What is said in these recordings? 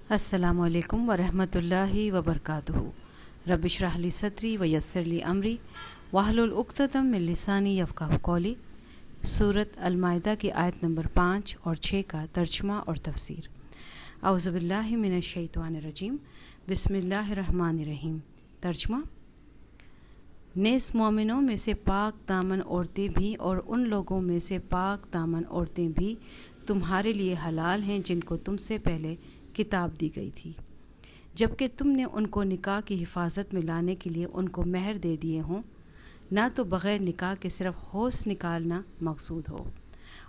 السلام علیکم ورحمۃ اللہ وبرکاتہ۔ رب اشرح لی صدری ویسر لی امری واحلل عقدۃ من لسانی یفقہوا قولی۔ سورۃ المائدہ کی آیت نمبر 5 اور 6 کا ترجمہ اور تفسیر۔ اعوذ باللہ من الشیطان الرجیم، بسم اللہ الرحمن الرحیم۔ ترجمہ: نیز مومنوں میں سے پاک دامن عورتیں بھی اور ان لوگوں میں سے پاک دامن عورتیں بھی تمہارے لیے حلال ہیں جن کو تم سے پہلے کتاب دی گئی تھی، جبکہ تم نے ان کو نکاح کی حفاظت میں لانے کے لیے ان کو مہر دے دیے ہوں، نہ تو بغیر نکاح کے صرف ہوش نکالنا مقصود ہو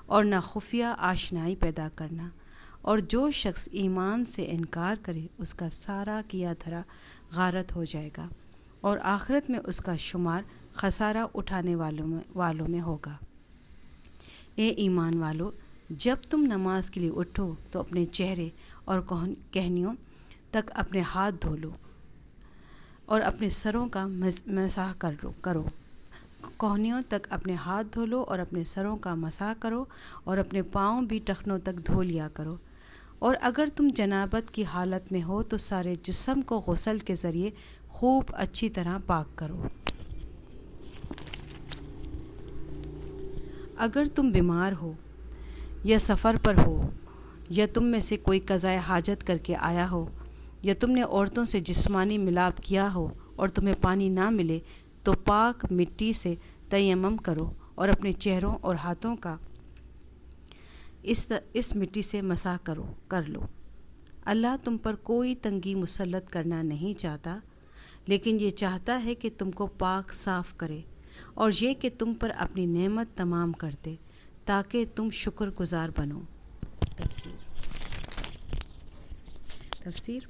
اور نہ خفیہ آشنائی پیدا کرنا، اور جو شخص ایمان سے انکار کرے اس کا سارا کیا دھرا غارت ہو جائے گا اور آخرت میں اس کا شمار خسارہ اٹھانے والوں میں ہوگا۔ اے ایمان والو، جب تم نماز کے لیے اٹھو تو اپنے چہرے اور کہنیوں تک اپنے ہاتھ دھو لو اور اپنے سروں کا مسح کرو۔ کوہنیوں تک اپنے ہاتھ دھو لو اور اپنے سروں کا مسح کرو اور اپنے پاؤں بھی ٹخنوں تک دھو لیا کرو، اور اگر تم جنابت کی حالت میں ہو تو سارے جسم کو غسل کے ذریعے خوب اچھی طرح پاک کرو۔ اگر تم بیمار ہو یا سفر پر ہو یا تم میں سے کوئی قضائے حاجت کر کے آیا ہو یا تم نے عورتوں سے جسمانی ملاپ کیا ہو اور تمہیں پانی نہ ملے تو پاک مٹی سے تیمم کرو اور اپنے چہروں اور ہاتھوں کا اس مٹی سے مسح کر لو۔ اللہ تم پر کوئی تنگی مسلط کرنا نہیں چاہتا، لیکن یہ چاہتا ہے کہ تم کو پاک صاف کرے، اور یہ کہ تم پر اپنی نعمت تمام کر دے تاکہ تم شکر گزار بنو۔ تفسیر: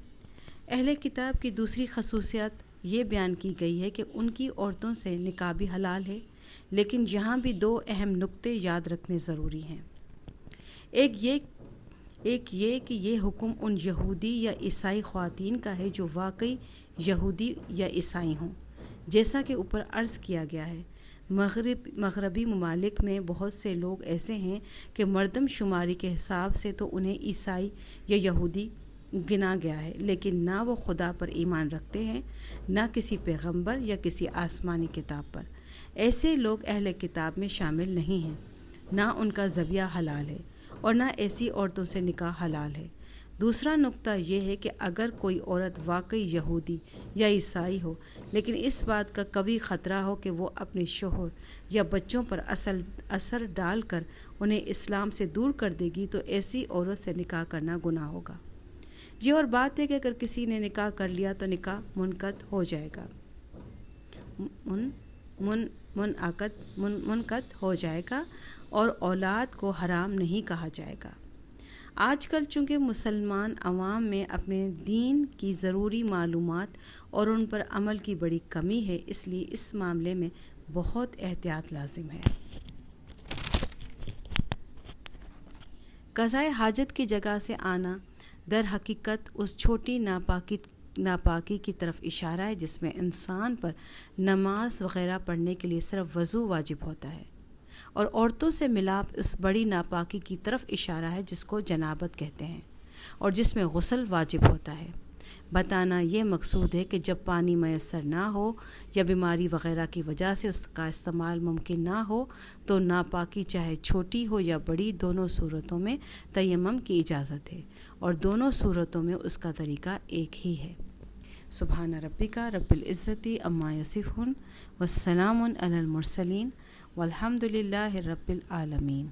اہل کتاب کی دوسری خصوصیت یہ بیان کی گئی ہے کہ ان کی عورتوں سے نکاح بھی حلال ہے، لیکن یہاں بھی دو اہم نقطے یاد رکھنے ضروری ہیں۔ ایک یہ کہ یہ حکم ان یہودی یا عیسائی خواتین کا ہے جو واقعی یہودی یا عیسائی ہوں، جیسا کہ اوپر عرض کیا گیا ہے۔ مغربی ممالک میں بہت سے لوگ ایسے ہیں کہ مردم شماری کے حساب سے تو انہیں عیسائی یا یہودی گنا گیا ہے، لیکن نہ وہ خدا پر ایمان رکھتے ہیں، نہ کسی پیغمبر یا کسی آسمانی کتاب پر۔ ایسے لوگ اہل کتاب میں شامل نہیں ہیں، نہ ان کا ذبیحہ حلال ہے اور نہ ایسی عورتوں سے نکاح حلال ہے۔ دوسرا نقطہ یہ ہے کہ اگر کوئی عورت واقعی یہودی یا عیسائی ہو، لیکن اس بات کا کبھی خطرہ ہو کہ وہ اپنے شوہر یا بچوں پر اثر ڈال کر انہیں اسلام سے دور کر دے گی تو ایسی عورت سے نکاح کرنا گناہ ہوگا۔ یہ اور بات ہے کہ اگر کسی نے نکاح کر لیا تو نکاح منعقد ہو جائے گا منعقد ہو جائے گا اور اولاد کو حرام نہیں کہا جائے گا۔ آج کل چونکہ مسلمان عوام میں اپنے دین کی ضروری معلومات اور ان پر عمل کی بڑی کمی ہے، اس لیے اس معاملے میں بہت احتیاط لازم ہے۔ قضائے حاجت کی جگہ سے آنا در حقیقت اس چھوٹی ناپاکی کی طرف اشارہ ہے جس میں انسان پر نماز وغیرہ پڑھنے کے لیے صرف وضو واجب ہوتا ہے، اور عورتوں سے ملاپ اس بڑی ناپاکی کی طرف اشارہ ہے جس کو جنابت کہتے ہیں اور جس میں غسل واجب ہوتا ہے۔ بتانا یہ مقصود ہے کہ جب پانی میسر نہ ہو یا بیماری وغیرہ کی وجہ سے اس کا استعمال ممکن نہ ہو تو ناپاکی چاہے چھوٹی ہو یا بڑی، دونوں صورتوں میں تیمم کی اجازت ہے، اور دونوں صورتوں میں اس کا طریقہ ایک ہی ہے۔ سبحان ربک رب العزت عما یصفون والسلام علی المرسلین والحمد للہ رب العالمین۔